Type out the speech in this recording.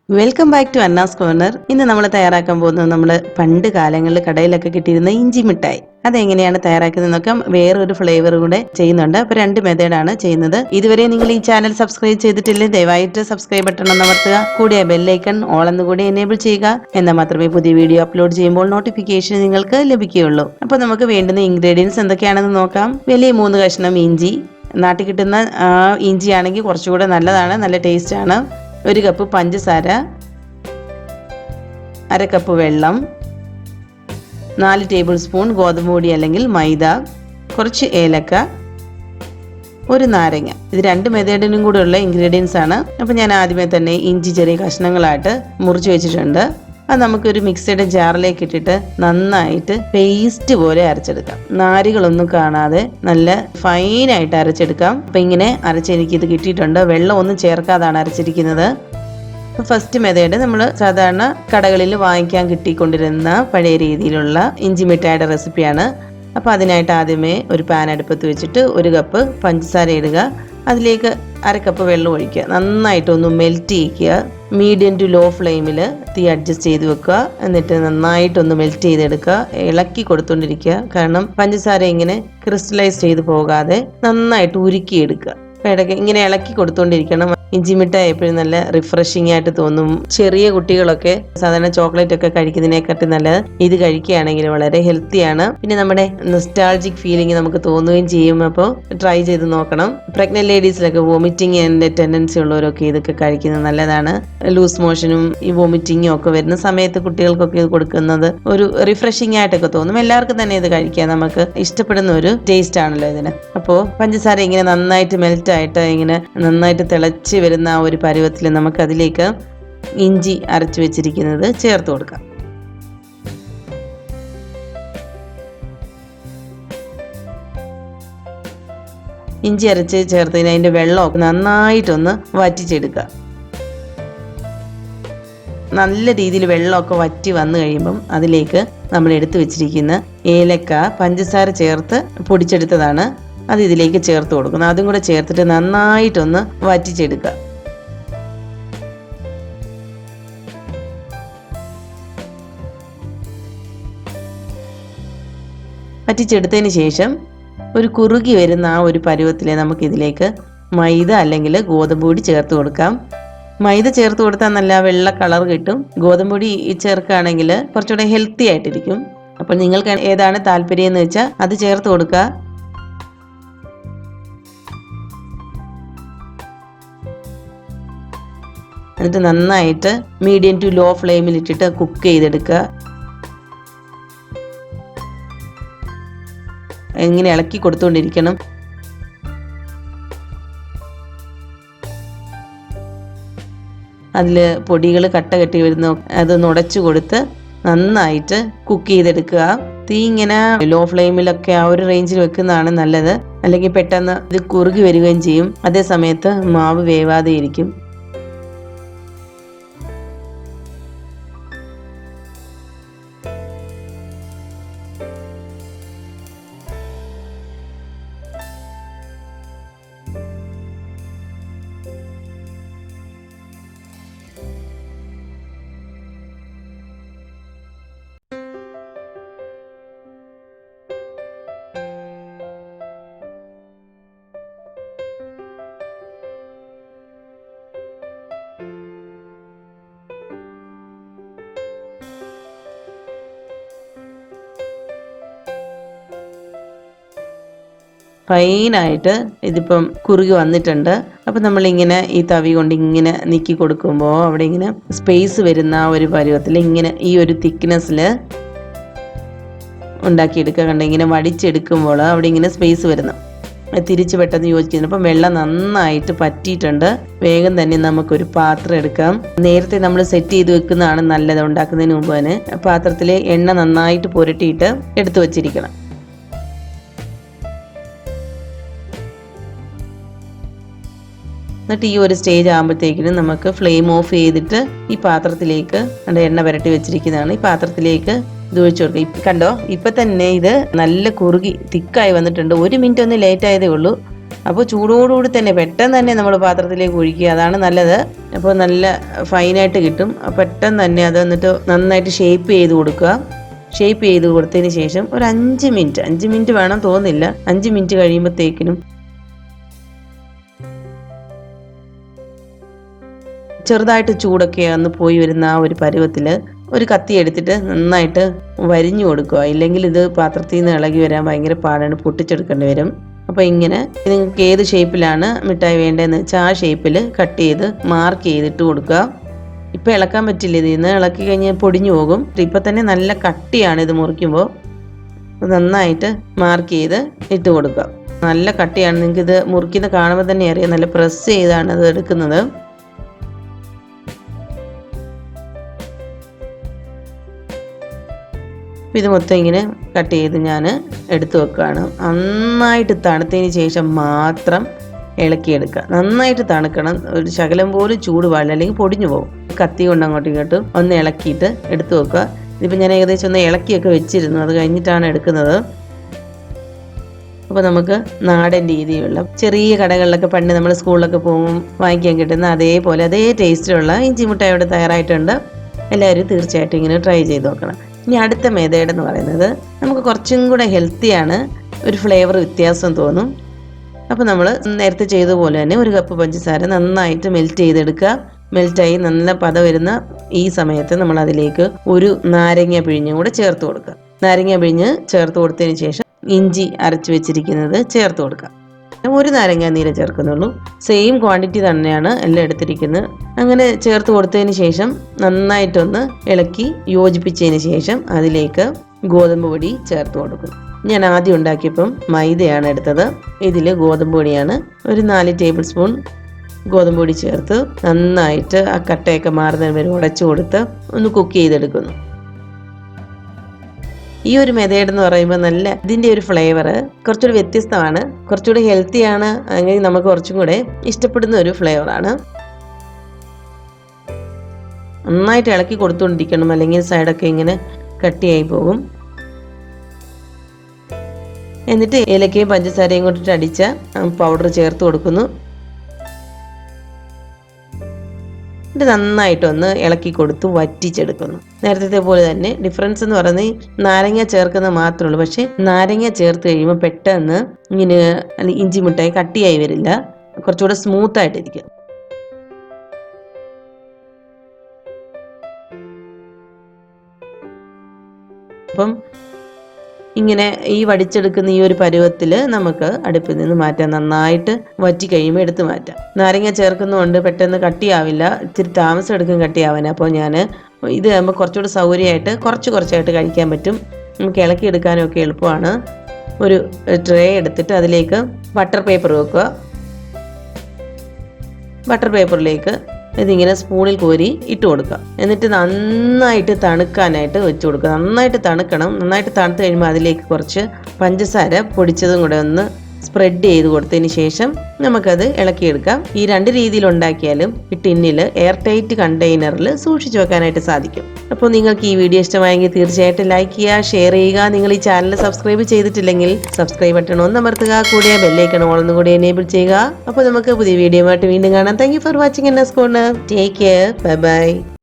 Welcome back to Anna's corner. ഇന്ന് നമ്മൾ തയ്യാറാക്കാൻ പോകുന്നത് നമ്മൾ പണ്ട് കാലങ്ങളിൽ കടയിലൊക്കെ കിട്ടിയിരുന്ന ഇഞ്ചി മിഠായി. അതെങ്ങനെയാണ് തയ്യാറാക്കുന്നതെന്നൊക്കെ വേറൊരു ഫ്ലേവർ കൂടെ ചെയ്യുന്നുണ്ട്. അപ്പോൾ 2 മെത്തേഡാണ് ചെയ്യുന്നത്. ഇതുവരെ നിങ്ങൾ ഈ ചാനൽ സബ്സ്ക്രൈബ് ചെയ്തിട്ടില്ലേ, ദയവായിട്ട് സബ്സ്ക്രൈബ് ബട്ടൺ ഒന്ന് അമർത്തുക. കൂടെ ബെല്ലൈക്കൺ ഓൾ എന്ന് കൂടി എനേബിൾ ചെയ്യുക. എന്നാൽ മാത്രമേ പുതിയ വീഡിയോ അപ്ലോഡ് ചെയ്യുമ്പോൾ നോട്ടിഫിക്കേഷൻ നിങ്ങൾക്ക് ലഭിക്കുകയുള്ളൂ. അപ്പോൾ നമുക്ക് വേണ്ടുന്ന ഇൻഗ്രീഡിയൻസ് എന്തൊക്കെയാണെന്ന് നോക്കാം. വലിയ 3 കഷ്ണം ഇഞ്ചി, നാട്ടിൽ കിട്ടുന്ന ഇഞ്ചി ആണെങ്കിൽ കുറച്ചുകൂടെ നല്ലതാണ്, നല്ല ടേസ്റ്റ് ആണ്. 1 കപ്പ് പഞ്ചസാര, 1/2 കപ്പ് വെള്ളം, 4 ടേബിൾ സ്പൂൺ ഗോതമ്പ് പൊടി അല്ലെങ്കിൽ മൈദ, കുറച്ച് ഏലക്ക, 1 നാരങ്ങ. ഇത് 2 മെത്തേഡിനും കൂടെ ഉള്ള ഇൻഗ്രീഡിയൻസ് ആണ്. അപ്പോൾ ഞാൻ ആദ്യമേ തന്നെ ഇഞ്ചി ചെറിയ കഷ്ണങ്ങളായിട്ട് മുറിച്ച് വെച്ചിട്ടുണ്ട്. അത് നമുക്കൊരു മിക്സിയുടെ ജാറിലേക്ക് ഇട്ടിട്ട് നന്നായിട്ട് പേസ്റ്റ് പോലെ അരച്ചെടുക്കാം. നാരുകളൊന്നും കാണാതെ നല്ല ഫൈനായിട്ട് അരച്ചെടുക്കാം. അപ്പം ഇങ്ങനെ അരച്ചെനിക്കിത് കിട്ടിയിട്ടുണ്ട്. വെള്ളം ഒന്നും ചേർക്കാതാണ് അരച്ചിരിക്കുന്നത്. ഫസ്റ്റ് മെത്തേഡ് നമ്മൾ സാധാരണ കടകളിൽ വാങ്ങിക്കാൻ കിട്ടിക്കൊണ്ടിരുന്ന പഴയ രീതിയിലുള്ള ഇഞ്ചി മിഠായിയുടെ റെസിപ്പിയാണ്. അപ്പോൾ അതിനായിട്ട് ആദ്യമേ ഒരു പാൻ അടുപ്പത്ത് വെച്ചിട്ട് 1 കപ്പ് പഞ്ചസാര ഇടുക. അതിലേക്ക് 1/2 കപ്പ് വെള്ളം ഒഴിക്കുക. നന്നായിട്ടൊന്ന് മെൽറ്റ് ചെയ്യിക്കുക. മീഡിയം ടു ലോ ഫ്ലെയിമിൽ തീ അഡ്ജസ്റ്റ് ചെയ്ത് വെക്കുക. എന്നിട്ട് നന്നായിട്ടൊന്ന് മെൽറ്റ് ചെയ്തെടുക്കുക. ഇളക്കി കൊടുത്തുകൊണ്ടിരിക്കുക. കാരണം പഞ്ചസാര ഇങ്ങനെ ക്രിസ്റ്റലൈസ് ചെയ്ത് പോകാതെ നന്നായിട്ട് ഉരുക്കിയെടുക്കുക. ഇടയ്ക്ക് ഇങ്ങനെ ഇളക്കി കൊടുത്തുകൊണ്ടിരിക്കണം. ഇഞ്ചി മിഠായി എപ്പോഴും നല്ല റിഫ്രഷിംഗ് ആയിട്ട് തോന്നും. ചെറിയ കുട്ടികളൊക്കെ സാധാരണ ചോക്ലേറ്റ് ഒക്കെ കഴിക്കുന്നതിനെക്കാട്ടി നല്ലത് ഇത് കഴിക്കുകയാണെങ്കിൽ വളരെ ഹെൽത്തിയാണ്. പിന്നെ നമ്മുടെ നൊസ്റ്റാൾജിക് ഫീലിംഗ് നമുക്ക് തോന്നുകയും ചെയ്യും. അപ്പോൾ ട്രൈ ചെയ്ത് നോക്കണം. പ്രഗ്നന്റ് ലേഡീസിലൊക്കെ വോമിറ്റിംഗ് ടെൻഡൻസി ഉള്ളവരൊക്കെ ഇതൊക്കെ കഴിക്കുന്നത് നല്ലതാണ്. ലൂസ് മോഷനും ഈ വോമിറ്റിങ്ങും ഒക്കെ വരുന്ന സമയത്ത് കുട്ടികൾക്കൊക്കെ ഇത് കൊടുക്കുന്നത് ഒരു റിഫ്രഷിംഗ് ആയിട്ടൊക്കെ തോന്നും. എല്ലാവർക്കും തന്നെ ഇത് കഴിക്കാം. നമുക്ക് ഇഷ്ടപ്പെടുന്ന ഒരു ടേസ്റ്റ് ആണല്ലോ ഇതിന്. അപ്പോൾ പഞ്ചസാര ഇങ്ങനെ നന്നായിട്ട് മെൽറ്റ് ആയിട്ട് ഇങ്ങനെ നന്നായിട്ട് തിളച്ച് വരുന്ന ആ ഒരു പരുവത്തിൽ നമുക്കതിലേക്ക് ഇഞ്ചി അരച്ചു വെച്ചിരിക്കുന്നത് ചേർത്ത് കൊടുക്കാം. ഇഞ്ചി അരച്ച് ചേർത്തതിന് അതിൻ്റെ വെള്ളമൊക്കെ നന്നായിട്ടൊന്ന് വറ്റിച്ചെടുക്കുക. നല്ല രീതിയിൽ വെള്ളമൊക്കെ വറ്റി വന്നു കഴിയുമ്പം അതിലേക്ക് നമ്മൾ എടുത്തു വെച്ചിരിക്കുന്ന ഏലക്ക, പഞ്ചസാര ചേർത്ത് പൊടിച്ചെടുത്തതാണ്, അത് ഇതിലേക്ക് ചേർത്ത് കൊടുക്കണം. അതും കൂടെ ചേർത്തിട്ട് നന്നായിട്ടൊന്ന് വറ്റിച്ചെടുക്കുക. വറ്റിച്ചെടുത്തതിന് ശേഷം ഒരു കുറുകി വരുന്ന ആ ഒരു പരുവത്തിൽ നമുക്കിതിലേക്ക് മൈദ അല്ലെങ്കിൽ ഗോതമ്പ് പൊടി ചേർത്ത് കൊടുക്കാം. മൈദ ചേർത്ത് കൊടുത്താൽ നല്ല വെള്ള കളർ കിട്ടും. ഗോതമ്പ് പൊടി ചേർക്കുകയാണെങ്കിൽ കുറച്ചുകൂടെ ഹെൽത്തി ആയിട്ടിരിക്കും. അപ്പോൾ നിങ്ങൾക്ക് ഏതാണ് താല്പര്യം എന്ന് വെച്ചാൽ അത് ചേർത്ത് കൊടുക്കുക. എന്നിട്ട് നന്നായിട്ട് മീഡിയം ടു ലോ ഫ്ലെയിമിൽ ഇട്ടിട്ട് കുക്ക് ചെയ്തെടുക്കുക. ഇങ്ങനെ ഇളക്കി കൊടുത്തുകൊണ്ടിരിക്കണം. അതിൽ പൊടികൾ കട്ട കെട്ടി വരുന്ന അതൊന്ന് ഉടച്ചു കൊടുത്ത് നന്നായിട്ട് കുക്ക് ചെയ്തെടുക്കുക. തീ ഇങ്ങനെ ലോ ഫ്ലെയിമിലൊക്കെ ആ ഒരു റേഞ്ചിൽ വെക്കുന്നതാണ് നല്ലത്. അല്ലെങ്കിൽ പെട്ടെന്ന് ഇത് കുറുകി വരികയും ചെയ്യും. അതേ സമയത്ത് മാവ് വേവാതെ ഇരിക്കും. ഫൈനായിട്ട് ഇതിപ്പം കുറുകി വന്നിട്ടുണ്ട്. അപ്പം നമ്മളിങ്ങനെ ഈ തവി കൊണ്ട് ഇങ്ങനെ നീക്കി കൊടുക്കുമ്പോൾ അവിടെ ഇങ്ങനെ സ്പേസ് വരുന്ന ആ ഒരു പരുവത്തിൽ ഇങ്ങനെ ഈ ഒരു തിക്നെസ്സിൽ ഉണ്ടാക്കിയെടുക്കുക. കണ്ട ഇങ്ങനെ വടിച്ചെടുക്കുമ്പോൾ അവിടെ ഇങ്ങനെ സ്പേസ് വരുന്നു. തിരിച്ച് പെട്ടെന്ന് യോജിക്കുന്നു. അപ്പം വെള്ളം നന്നായിട്ട് പറ്റിയിട്ടുണ്ട്. വേഗം തന്നെ നമുക്കൊരു പാത്രം എടുക്കാം. നേരത്തെ നമ്മൾ സെറ്റ് ചെയ്ത് വെക്കുന്നതാണ് നല്ലത്. ഉണ്ടാക്കുന്നതിന് മുമ്പ് തന്നെ പാത്രത്തിൽ എണ്ണ നന്നായിട്ട് പുരട്ടിയിട്ട് എടുത്തു വച്ചിരിക്കണം. എന്നിട്ട് ഈ ഒരു സ്റ്റേജ് ആകുമ്പോഴത്തേക്കിനും നമുക്ക് ഫ്ലെയിം ഓഫ് ചെയ്തിട്ട് ഈ പാത്രത്തിലേക്ക് എണ്ണ പുരട്ടി വെച്ചിരിക്കുന്നതാണ്. ഈ പാത്രത്തിലേക്ക് ഇത് ഒഴിച്ചു കൊടുക്കുക. കണ്ടോ, ഇപ്പം തന്നെ ഇത് നല്ല കുറുകി തിക്കായി വന്നിട്ടുണ്ട്. 1 മിനിറ്റ് ഒന്ന് ലേറ്റ് ആയതേ ഉള്ളൂ. അപ്പോൾ ചൂടോടുകൂടി തന്നെ പെട്ടെന്ന് തന്നെ നമ്മൾ പാത്രത്തിലേക്ക് ഒഴിക്കുക, അതാണ് നല്ലത്. അപ്പോൾ നല്ല ഫൈനായിട്ട് കിട്ടും. പെട്ടെന്ന് തന്നെ അത് എന്നിട്ട് നന്നായിട്ട് ഷേപ്പ് ചെയ്ത് കൊടുക്കുക. ഷേപ്പ് ചെയ്ത് കൊടുത്തതിന് ശേഷം ഒരു 5 മിനിറ്റ് വേണം തോന്നില്ല, 5 മിനിറ്റ് കഴിയുമ്പോഴത്തേക്കിനും ചെറുതായിട്ട് ചൂടൊക്കെ ഒന്ന് പോയി വരുന്ന ആ ഒരു പരുവത്തിൽ ഒരു കത്തി എടുത്തിട്ട് നന്നായിട്ട് വരിഞ്ഞു കൊടുക്കുക. ഇല്ലെങ്കിൽ ഇത് പാത്രത്തിൽ നിന്ന് ഇളകി വരാൻ ഭയങ്കര പാടാണ്, പൊട്ടിച്ചെടുക്കേണ്ടി വരും. അപ്പോൾ ഇങ്ങനെ നിങ്ങൾക്ക് ഏത് ഷേപ്പിലാണ് മിഠായി വേണ്ടതെന്ന് വെച്ചാൽ ആ ഷേപ്പിൽ കട്ട് ചെയ്ത് മാർക്ക് ചെയ്തിട്ട് കൊടുക്കുക. ഇപ്പം ഇളക്കാൻ പറ്റില്ല, ഇതിൽ നിന്ന് ഇളക്കി കഴിഞ്ഞാൽ പൊടിഞ്ഞു പോകും. ഇപ്പം തന്നെ നല്ല കട്ടിയാണ് ഇത് മുറിക്കുമ്പോൾ. നന്നായിട്ട് മാർക്ക് ചെയ്ത് ഇട്ട് കൊടുക്കുക. നല്ല കട്ടിയാണ്, നിങ്ങൾക്ക് ഇത് മുറിക്കുന്ന കാണുമ്പോൾ തന്നെ അറിയാം, നല്ല പ്രസ് ചെയ്താണ് അത് എടുക്കുന്നത്. ഇത് മൊത്തം ഇങ്ങനെ കട്ട് ചെയ്ത് ഞാൻ എടുത്തു വെക്കുകയാണ്. നന്നായിട്ട് തണുത്തതിന് ശേഷം മാത്രം ഇളക്കിയെടുക്കുക. നന്നായിട്ട് തണുക്കണം, ഒരു ശകലം പോലും ചൂട് പാടില്ല, അല്ലെങ്കിൽ പൊടിഞ്ഞു പോകും. കത്തി കൊണ്ട് അങ്ങോട്ടും ഇങ്ങോട്ടും ഒന്ന് ഇളക്കിയിട്ട് എടുത്തു വെക്കുക. ഇതിപ്പോൾ ഞാൻ ഏകദേശം ഒന്ന് ഇളക്കിയൊക്കെ വെച്ചിരുന്നു, അത് കഴിഞ്ഞിട്ടാണ് എടുക്കുന്നത്. അപ്പോൾ നമുക്ക് നാടൻ രീതിയിലുള്ള ചെറിയ കടകളിലൊക്കെ പണ്ട് നമ്മൾ സ്കൂളിലൊക്കെ പോകുമ്പോൾ വാങ്ങിക്കാൻ കിട്ടുന്ന അതേപോലെ അതേ ടേസ്റ്റിലുള്ള ഇഞ്ചി മുട്ടായി ഇവിടെ തയ്യാറായിട്ടുണ്ട്. എല്ലാവരും തീർച്ചയായിട്ടും ഇങ്ങനെ ട്രൈ ചെയ്ത് നോക്കണം. ഇനി അടുത്ത മെത്തേഡ് എന്ന് പറയുന്നത് നമുക്ക് കുറച്ചും കൂടെ ഹെൽത്തിയാണ്, ഒരു ഫ്ലേവർ വ്യത്യാസം തോന്നും. അപ്പോൾ നമ്മൾ നേരത്തെ ചെയ്തതുപോലെ തന്നെ ഒരു കപ്പ് പഞ്ചസാര നന്നായിട്ട് മെൽറ്റ് ചെയ്തെടുക്കുക. മെൽറ്റായി നല്ല പത വരുന്ന ഈ സമയത്ത് നമ്മൾ അതിലേക്ക് ഒരു നാരങ്ങ പിഴിഞ്ഞും കൂടെ ചേർത്ത് കൊടുക്കുക. നാരങ്ങ പിഴിഞ്ഞ് ചേർത്ത് കൊടുത്തതിന് ശേഷം ഇഞ്ചി അരച്ച് വെച്ചിരിക്കുന്നത് ചേർത്ത് കൊടുക്കുക. ഒരു നാരങ്ങ നീര് ചേർക്കുന്നുള്ളൂ, സെയിം ക്വാണ്ടിറ്റി തന്നെയാണ് എല്ലാം എടുത്തിരിക്കുന്നത്. അങ്ങനെ ചേർത്ത് കൊടുത്തതിന് ശേഷം നന്നായിട്ടൊന്ന് ഇളക്കി യോജിപ്പിച്ചതിന് ശേഷം അതിലേക്ക് ഗോതമ്പ് പൊടി ചേർത്ത് കൊടുക്കും. ഞാൻ ആദ്യം ഉണ്ടാക്കിയപ്പം മൈദയാണ് എടുത്തത്, ഇതിൽ ഗോതമ്പ് പൊടിയാണ്. ഒരു 4 ടേബിൾ സ്പൂൺ ഗോതമ്പ് പൊടി ചേർത്ത് നന്നായിട്ട് ആ കട്ടയൊക്കെ മാറുന്നതിന് വരെ ഉടച്ചു കൊടുത്ത് ഒന്ന് കുക്ക് ചെയ്തെടുക്കുന്നു. ഈ ഒരു മെത്തേഡ് എന്ന് പറയുമ്പോൾ നല്ല ഇതിൻ്റെ ഒരു ഫ്ലേവർ കുറച്ചുകൂടി വ്യത്യസ്തമാണ്, കുറച്ചുകൂടി ഹെൽത്തിയാണ്, അങ്ങനെ നമുക്ക് കുറച്ചും കൂടെ ഇഷ്ടപ്പെടുന്ന ഒരു ഫ്ലേവറാണ്. നന്നായിട്ട് ഇളക്കി കൊടുത്തുകൊണ്ടിരിക്കണം, അല്ലെങ്കിൽ സൈഡൊക്കെ ഇങ്ങനെ കട്ടിയായി പോകും. എന്നിട്ട് ഏലക്കയും പഞ്ചസാരയും കൊണ്ടിട്ട് അടിച്ച പൗഡർ ചേർത്ത് കൊടുക്കുന്നു. ഇത് നന്നായിട്ടൊന്ന് ഇളക്കി കൊടുത്ത് വറ്റിച്ചെടുക്കുന്നു. നേരത്തെ പോലെ തന്നെ ഡിഫറൻസ് എന്ന് പറയുന്നത് നാരങ്ങ ചേർക്കുന്ന മാത്രമേ ഉള്ളൂ. പക്ഷെ നാരങ്ങ ചേർത്ത് കഴിയുമ്പോൾ പെട്ടെന്ന് ഇങ്ങനെ ഇഞ്ചി മിഠായി കട്ടിയായി വരില്ല, കുറച്ചുകൂടെ സ്മൂത്ത് ആയിട്ടിരിക്കും. അപ്പം ഇങ്ങനെ ഈ വടിച്ചെടുക്കുന്ന ഈ ഒരു പരുവത്തിൽ നമുക്ക് അടുപ്പിൽ നിന്ന് മാറ്റാം. നന്നായിട്ട് വറ്റി കഴിയുമ്പോൾ എടുത്ത് മാറ്റാം. നാരങ്ങ ചേർക്കുന്നതുകൊണ്ട് പെട്ടെന്ന് കട്ടിയാവില്ല, ഇത്തിരി താമസം എടുക്കും കട്ടിയാവാൻ. അപ്പോൾ ഞാൻ ഇത് ആകുമ്പോൾ കുറച്ചുകൂടി സൗകര്യമായിട്ട് കുറച്ചായിട്ട് കഴിക്കാൻ പറ്റും. നമുക്ക് ഇളക്കിയെടുക്കാനൊക്കെ എളുപ്പമാണ്. ഒരു ട്രേ എടുത്തിട്ട് അതിലേക്ക് ബട്ടർ പേപ്പർ വെക്കുക. ബട്ടർ പേപ്പറിലേക്ക് ഇതിങ്ങനെ സ്പൂണിൽ കോരി ഇട്ട് കൊടുക്കുക. എന്നിട്ട് നന്നായിട്ട് തണുക്കാനായിട്ട് വെച്ച് കൊടുക്കുക. നന്നായിട്ട് തണുക്കണം. നന്നായിട്ട് തണുത്ത് കഴിയുമ്പോൾ അതിലേക്ക് കുറച്ച് പഞ്ചസാര പൊടിച്ചതും കൂടെ ഒന്ന് സ്പ്രെഡ് ചെയ്ത് കൊടുത്തതിന് ശേഷം നമുക്കത് ഇളക്കിയെടുക്കാം. ഈ 2 രീതിയിൽ ഉണ്ടാക്കിയാലും ഈ ടിന്നിൽ എയർ ടൈറ്റ് കണ്ടെയ്നറിൽ സൂക്ഷിച്ചു വെക്കാനായിട്ട് സാധിക്കും. അപ്പോൾ നിങ്ങൾക്ക് ഈ വീഡിയോ ഇഷ്ടമായെങ്കിൽ തീർച്ചയായിട്ടും ലൈക്ക് ചെയ്യുക, ഷെയർ ചെയ്യുക. നിങ്ങൾ ഈ ചാനൽ സബ്സ്ക്രൈബ് ചെയ്തിട്ടില്ലെങ്കിൽ സബ്സ്ക്രൈബ് ബട്ടൺ ഒന്ന് അമർത്തുക, കൂടിയ ബെല്ലൈക്കൺ ഓൾ ഒന്നും കൂടി എനേബിൾ ചെയ്യുക. അപ്പോൾ നമുക്ക് പുതിയ വീഡിയോ ആയിട്ട് വീണ്ടും കാണാം. Thank you for watching. Take care, bye bye.